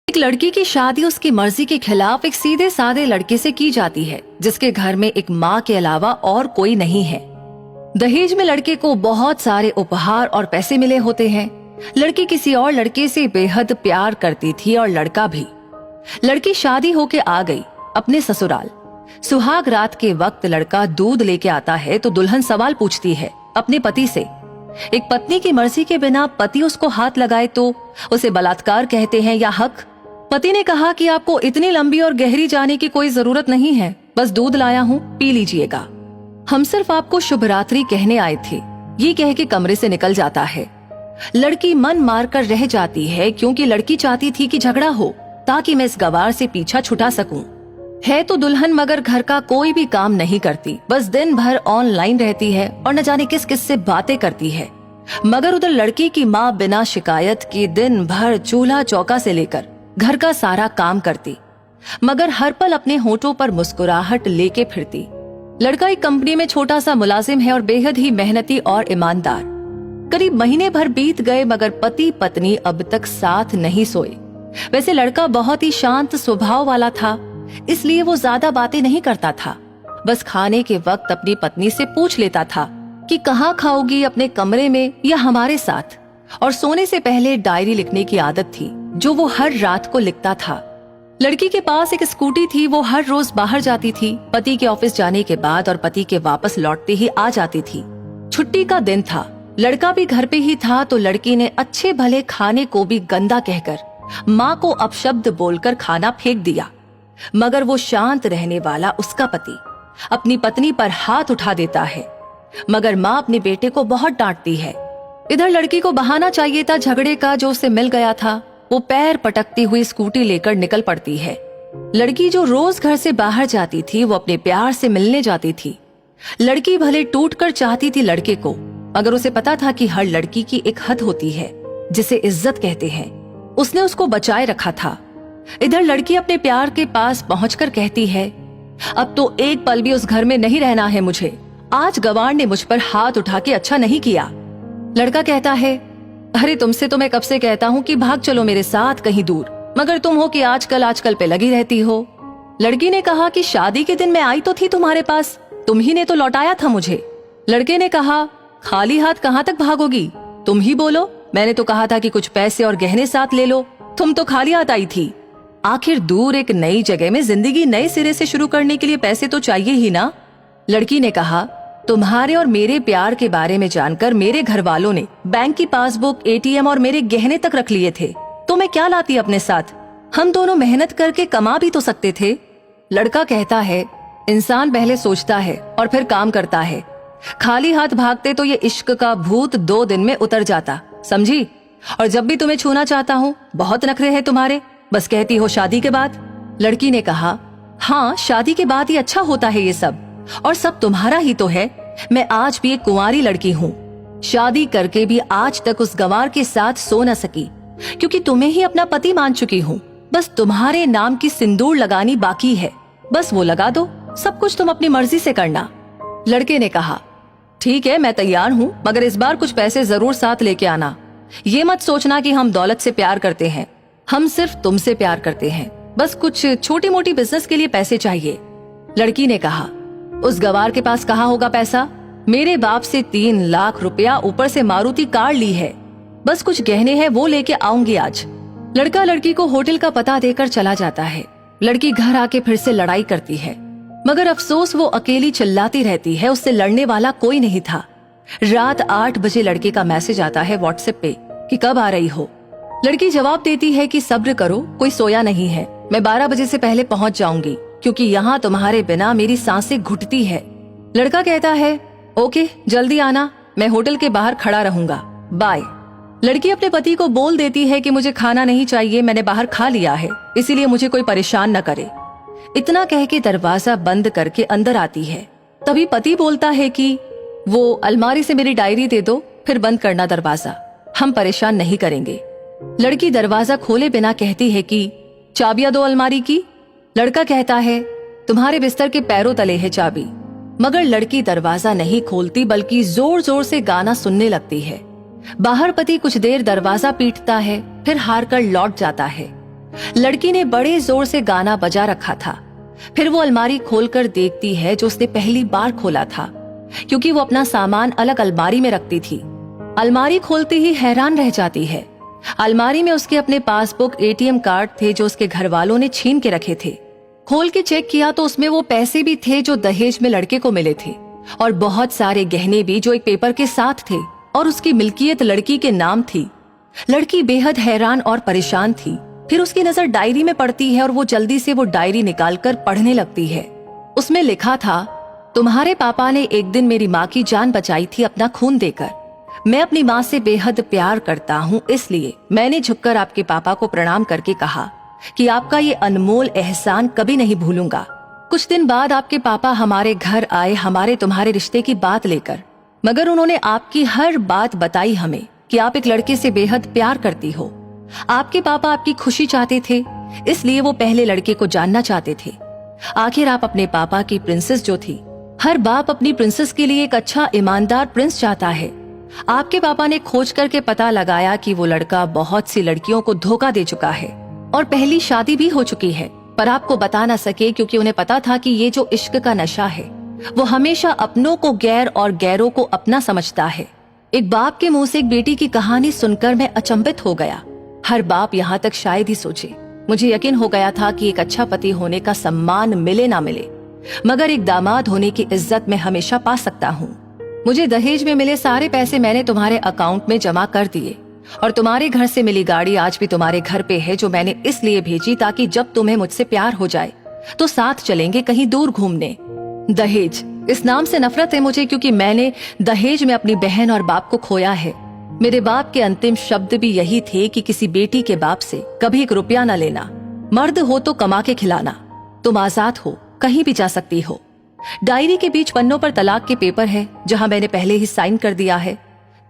एक लड़की की शादी उसकी मर्जी के खिलाफ एक सीधे साधे लड़के से की जाती है जिसके घर में एक माँ के अलावा और कोई नहीं है। दहेज में लड़के को बहुत सारे उपहार और पैसे मिले होते हैं। लड़की किसी और लड़के से बेहद प्यार करती थी और लड़का भी। लड़की शादी होके आ गई अपने ससुराल। सुहाग रात के वक्त लड़का दूध लेके आता है तो दुल्हन सवाल पूछती है अपने पति से। एक पत्नी की मर्जी के बिना पति उसको हाथ लगाए तो उसे बलात्कार कहते हैं या हक। पति ने कहा कि आपको इतनी लंबी और गहरी जाने की कोई जरूरत नहीं है, बस दूध लाया हूँ, पी लीजिएगा। हम सिर्फ आपको शुभ रात्रि कहने आए थे, ये कह के कमरे से निकल जाता है। लड़की मन मार कर रह जाती है क्योंकि लड़की चाहती थी कि झगड़ा हो ताकि मैं इस गवार से पीछा छुटा सकूं। है तो दुल्हन मगर घर का कोई भी काम नहीं करती, बस दिन भर ऑनलाइन रहती है और न जाने किस किस से बातें करती है। मगर उधर लड़की की माँ बिना शिकायत के दिन भर चूल्हा चौका से लेकर घर का सारा काम करती, मगर हर पल अपने होठों पर मुस्कुराहट लेके फिरती। लड़का एक कंपनी में छोटा सा मुलाजिम है और बेहद ही मेहनती और ईमानदार। करीब महीने भर बीत गए मगर पति पत्नी अब तक साथ नहीं सोए। वैसे लड़का बहुत ही शांत स्वभाव वाला था, इसलिए वो ज्यादा बातें नहीं करता था। बस खाने के वक्त अपनी पत्नी से पूछ लेता था कि कहाँ खाओगी, अपने कमरे में या हमारे साथ। और सोने से पहले डायरी लिखने की आदत थी जो वो हर रात को लिखता था। लड़की के पास एक स्कूटी थी, वो हर रोज बाहर जाती थी। पति के ऑफिस जाने के बाद और पति के वापस लौटते ही आ जाती थी। छुट्टी का दिन था, लड़का भी घर पे ही था तो लड़की ने अच्छे भले खाने को भी गंदा कहकर माँ को अपशब्द बोलकर खाना फेंक दिया। मगर वो शांत रहने वाला उसका पति अपनी पत्नी पर हाथ उठा देता है, मगर माँ अपने बेटे को बहुत डांटती है। इधर लड़की को बहाना चाहिए था झगड़े का जो उसे मिल गया था। वो पैर पटकती हुई स्कूटी लेकर निकल पड़ती है। लड़की जो रोज घर से बाहर जाती थी वो अपने प्यार से मिलने जाती थी। लड़की भले टूटकर चाहती थी लड़के को, मगर उसे पता था कि हर लड़की की एक हद होती है जिसे इज्जत कहते हैं। उसने उसको बचाए रखा था। इधर लड़की अपने प्यार के पास पहुंचकर कहती है, अब तो एक पल भी उस घर में नहीं रहना है मुझे। आज गवार ने मुझ पर हाथ उठा के अच्छा नहीं किया। लड़का कहता है, अरे तुमसे तो मैं कब से कहता हूँ कि भाग चलो मेरे साथ कहीं दूर, मगर तुम हो कि आजकल पे लगी रहती हो। लड़की ने कहा कि शादी के दिन मैं आई तो थी तुम्हारे पास, तुम ही ने तो लौटाया था मुझे। लड़के ने कहा, खाली हाथ कहाँ तक भागोगी, तुम ही बोलो। मैंने तो कहा था कि कुछ पैसे और गहने साथ ले लो, तुम तो खाली हाथ आई थी। आखिर दूर एक नई जगह में जिंदगी नए सिरे से शुरू करने के लिए पैसे तो चाहिए ही ना। लड़की ने कहा, तुम्हारे और मेरे प्यार के बारे में जानकर मेरे घर वालों ने बैंक की पासबुक, एटीएम और मेरे गहने तक रख लिए थे, तो मैं क्या लाती अपने साथ। हम दोनों मेहनत करके कमा भी तो सकते थे। लड़का कहता है, इंसान पहले सोचता है और फिर काम करता है। खाली हाथ भागते तो ये इश्क का भूत 2 दिन में उतर जाता, समझी। और जब भी तुम्हें छूना चाहता हूँ बहुत नखरे हैं तुम्हारे, बस कहती हो शादी के बाद। लड़की ने कहा, हाँ शादी के बाद ही अच्छा होता है ये सब, और सब तुम्हारा ही तो है। मैं आज भी एक कुंवारी लड़की हूँ, शादी करके भी आज तक उस गंवार के साथ सो न सकी क्योंकि तुम्हें ही अपना पति मान चुकी हूँ। बस तुम्हारे नाम की सिंदूर लगानी बाकी है, बस वो लगा दो, सब कुछ तुम अपनी मर्जी से करना। लड़के ने कहा, ठीक है मैं तैयार हूँ, मगर इस बार कुछ पैसे जरूर साथ लेके आना। ये मत सोचना कि हम दौलत से प्यार करते हैं, हम सिर्फ तुमसे प्यार करते हैं। बस कुछ छोटी मोटी बिजनेस के लिए पैसे चाहिए। लड़की ने कहा, उस गवार के पास कहाँ होगा पैसा, मेरे बाप से 3 लाख रुपया ऊपर से मारुति कार ली है, बस कुछ गहने हैं वो लेके आऊंगी आज। लड़का लड़की को होटल का पता देकर चला जाता है। लड़की घर आके फिर से लड़ाई करती है, मगर अफसोस वो अकेली चिल्लाती रहती है, उससे लड़ने वाला कोई नहीं था। रात 8 बजे लड़के का मैसेज आता है व्हाट्सएप पे कि कब आ रही हो। लड़की जवाब देती है कि सब्र करो, कोई सोया नहीं है, मैं 12 बजे से पहले पहुंच जाऊंगी क्योंकि यहाँ तुम्हारे बिना मेरी सांसें घुटती है। लड़का कहता है, ओके जल्दी आना, मैं होटल के बाहर खड़ा रहूंगा, बाय। लड़की अपने पति को बोल देती है कि मुझे खाना नहीं चाहिए, मैंने बाहर खा लिया है, इसीलिए मुझे कोई परेशान न करे। इतना कह के दरवाजा बंद करके अंदर आती है। तभी पति बोलता है कि वो अलमारी से मेरी डायरी दे दो, फिर बंद करना दरवाजा, हम परेशान नहीं करेंगे। लड़की दरवाजा खोले बिना कहती है कि चाबियां दो अलमारी की। लड़का कहता है, तुम्हारे बिस्तर के पैरों तले है चाबी। मगर लड़की दरवाजा नहीं खोलती बल्कि जोर जोर से गाना सुनने लगती है। बाहर पति कुछ देर दरवाजा पीटता है, फिर हार कर लौट जाता है। लड़की ने बड़े जोर से गाना बजा रखा था। फिर वो अलमारी खोलकर देखती है जो उसने पहली बार खोला था, क्योंकि वो अपना सामान अलग अलमारी में रखती थी। अलमारी खोलते ही हैरान रह जाती है। अलमारी में उसके अपने पासबुक, एटीएम कार्ड थे जो उसके घर वालों ने छीन के रखे थे। खोल के चेक किया तो उसमें वो पैसे भी थे जो दहेज में लड़के को मिले थे, और बहुत सारे गहने भी जो एक पेपर के साथ थे, और उसकी मिल्कियत लड़की के नाम थी। लड़की बेहद हैरान और परेशान थी। फिर उसकी नजर डायरी में पड़ती है और वो जल्दी से वो डायरी निकालकर पढ़ने लगती है। उसमें लिखा था, तुम्हारे पापा ने एक दिन मेरी माँ की जान बचाई थी अपना खून देकर। मैं अपनी माँ से बेहद प्यार करता हूँ, इसलिए मैंने झुककर आपके पापा को प्रणाम करके कहा कि आपका ये अनमोल एहसान कभी नहीं भूलूंगा। कुछ दिन बाद आपके पापा हमारे घर आए हमारे तुम्हारे रिश्ते की बात लेकर, मगर उन्होंने आपकी हर बात बताई हमें कि आप एक लड़के से बेहद प्यार करती हो। आपके पापा आपकी खुशी चाहते थे, इसलिए वो पहले लड़के को जानना चाहते थे। आखिर आप अपने पापा की प्रिंसेस जो थी, हर बाप अपनी प्रिंसेस के लिए एक अच्छा ईमानदार प्रिंस चाहता है। आपके पापा ने खोज करके पता लगाया कि वो लड़का बहुत सी लड़कियों को धोखा दे चुका है और पहली शादी भी हो चुकी है, पर आपको बता ना सके क्योंकि उन्हें पता था कि ये जो इश्क का नशा है वो हमेशा अपनों को गैर और गैरों को अपना समझता है। एक बाप के मुंह से एक बेटी की कहानी सुनकर मैं अचंभित हो गया। हर बाप यहाँ तक शायद ही सोचे। मुझे यकीन हो गया था कि एक अच्छा पति होने का सम्मान मिले ना मिले, मगर एक दामाद होने की इज्जत मैं हमेशा पा सकता हूँ। मुझे दहेज में मिले सारे पैसे मैंने तुम्हारे अकाउंट में जमा कर दिए, और तुम्हारे घर से मिली गाड़ी आज भी तुम्हारे घर पे है, जो मैंने इसलिए भेजी ताकि जब तुम्हें मुझसे प्यार हो जाए तो साथ चलेंगे कहीं दूर घूमने। दहेज, इस नाम से नफरत है मुझे, क्योंकि मैंने दहेज में अपनी बहन और बाप को खोया है। मेरे बाप के अंतिम शब्द भी यही थे कि किसी बेटी के बाप से कभी एक रुपया न लेना। मर्द हो तो कमा के खिलाना। तुम आजाद हो, कहीं भी जा सकती हो। डायरी के बीच पन्नों पर तलाक के पेपर है, जहां मैंने पहले ही साइन कर दिया है।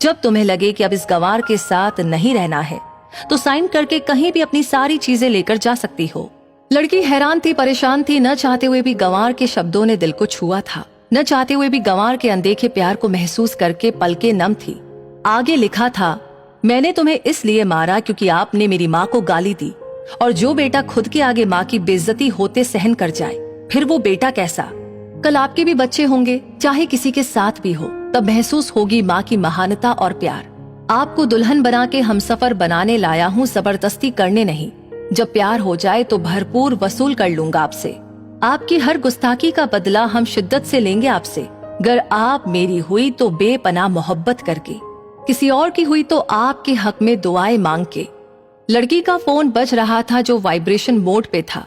जब तुम्हें लगे कि अब इस गंवार के साथ नहीं रहना है तो साइन करके कहीं भी अपनी सारी चीजें लेकर जा सकती हो। लड़की हैरान थी, परेशान थी। न चाहते हुए भी गंवार के शब्दों ने दिल को छुआ था। न चाहते हुए भी गंवार के अनदेखे प्यार को महसूस करके पलकें नम थी। आगे लिखा था, मैंने तुम्हें इसलिए मारा क्योंकि आपने मेरी माँ को गाली दी, और जो बेटा खुद के आगे माँ की बेइज्जती होते सहन कर जाए, फिर वो बेटा कैसा। कल आपके भी बच्चे होंगे, चाहे किसी के साथ भी हो, तब महसूस होगी माँ की महानता और प्यार। आपको दुल्हन बना के हमसफर बनाने लाया हूँ, जबरदस्ती करने नहीं। जब प्यार हो जाए तो भरपूर वसूल कर लूंगा आपसे। आपकी हर गुस्ताखी का बदला हम शिद्दत से लेंगे आपसे। गर आप मेरी हुई तो बेपनाह मोहब्बत करके, किसी और की हुई तो आपके हक में दुआएं मांग के। लड़की का फोन बज रहा था जो वाइब्रेशन मोड पे था।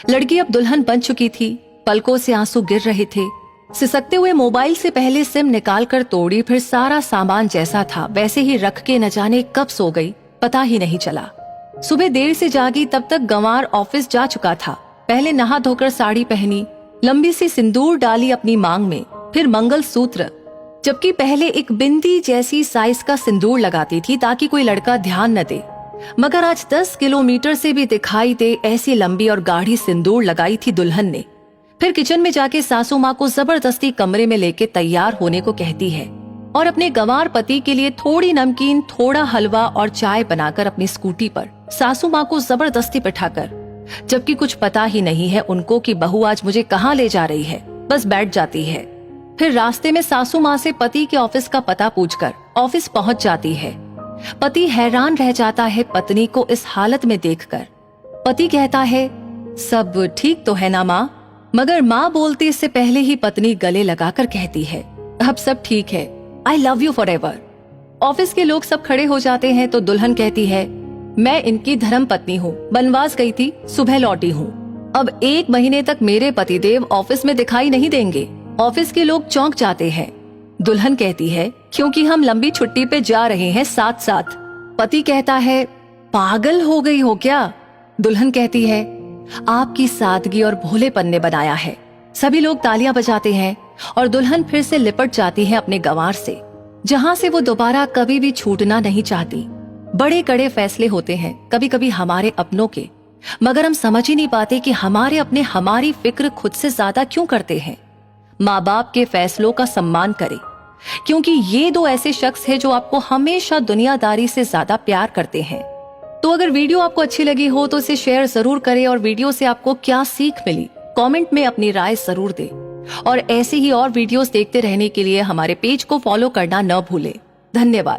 लड़की अब दुल्हन बन चुकी थी। पलकों से आंसू गिर रहे थे। सिसकते हुए मोबाइल से पहले सिम निकाल कर तोड़ी, फिर सारा सामान जैसा था वैसे ही रख के न जाने कब सो गई, पता ही नहीं चला। सुबह देर से जागी, तब तक गंवार ऑफिस जा चुका था। पहले नहा धोकर साड़ी पहनी, लंबी सी सिंदूर डाली अपनी मांग में, फिर मंगल सूत्र, जबकि पहले एक बिंदी जैसी साइज का सिंदूर लगाती थी ताकि कोई लड़का ध्यान न दे, मगर आज 10 किलोमीटर से भी दिखाई दे ऐसी लंबी और गाढ़ी सिंदूर लगाई थी दुल्हन ने। फिर किचन में जाके सासू माँ को जबरदस्ती कमरे में लेके तैयार होने को कहती है, और अपने गंवार पति के लिए थोड़ी नमकीन, थोड़ा हलवा और चाय बनाकर अपनी स्कूटी पर सासू माँ को जबरदस्ती बिठाकर, जबकि कुछ पता ही नहीं है उनको कि बहू आज मुझे कहाँ ले जा रही है, बस बैठ जाती है। फिर रास्ते में सासू माँ से पति के ऑफिस का पता पूछकर ऑफिस पहुंच जाती है। पति हैरान रह जाता है पत्नी को इस हालत में देखकर। पति कहता है, सब ठीक तो है ना माँ? मगर माँ बोलती इससे पहले ही पत्नी गले लगाकर कहती है, अब सब ठीक है, I love you forever. Office के लोग सब खड़े हो जाते हैं तो दुल्हन कहती है, मैं इनकी धर्म पत्नी हूँ, बनवास गई थी, सुबह लौटी हूँ। अब 1 महीने तक मेरे पतिदेव ऑफिस में दिखाई नहीं देंगे। ऑफिस के लोग चौंक जाते हैं। दुल्हन कहती है, क्योंकि हम लंबी छुट्टी पे जा रहे हैं साथ साथ। पति कहता है, पागल हो गई हो क्या? दुल्हन कहती है, आपकी सादगी और भोलेपन ने बनाया है। सभी लोग तालियां बजाते हैं और दुल्हन फिर से लिपट जाती है अपने गंवार से, जहां से वो दोबारा कभी भी छूटना नहीं चाहती। बड़े कड़े फैसले होते हैं कभी कभी हमारे अपनों के, मगर हम समझ ही नहीं पाते कि हमारे अपने हमारी फिक्र खुद से ज्यादा क्यों करते हैं। माँ बाप के फैसलों का सम्मान करें, क्योंकि ये 2 ऐसे शख्स हैं जो आपको हमेशा दुनियादारी से ज्यादा प्यार करते हैं। तो अगर वीडियो आपको अच्छी लगी हो तो इसे शेयर जरूर करें और वीडियो से आपको क्या सीख मिली कमेंट में अपनी राय जरूर दें। और ऐसे ही और वीडियोस देखते रहने के लिए हमारे पेज को फॉलो करना न भूलें। धन्यवाद।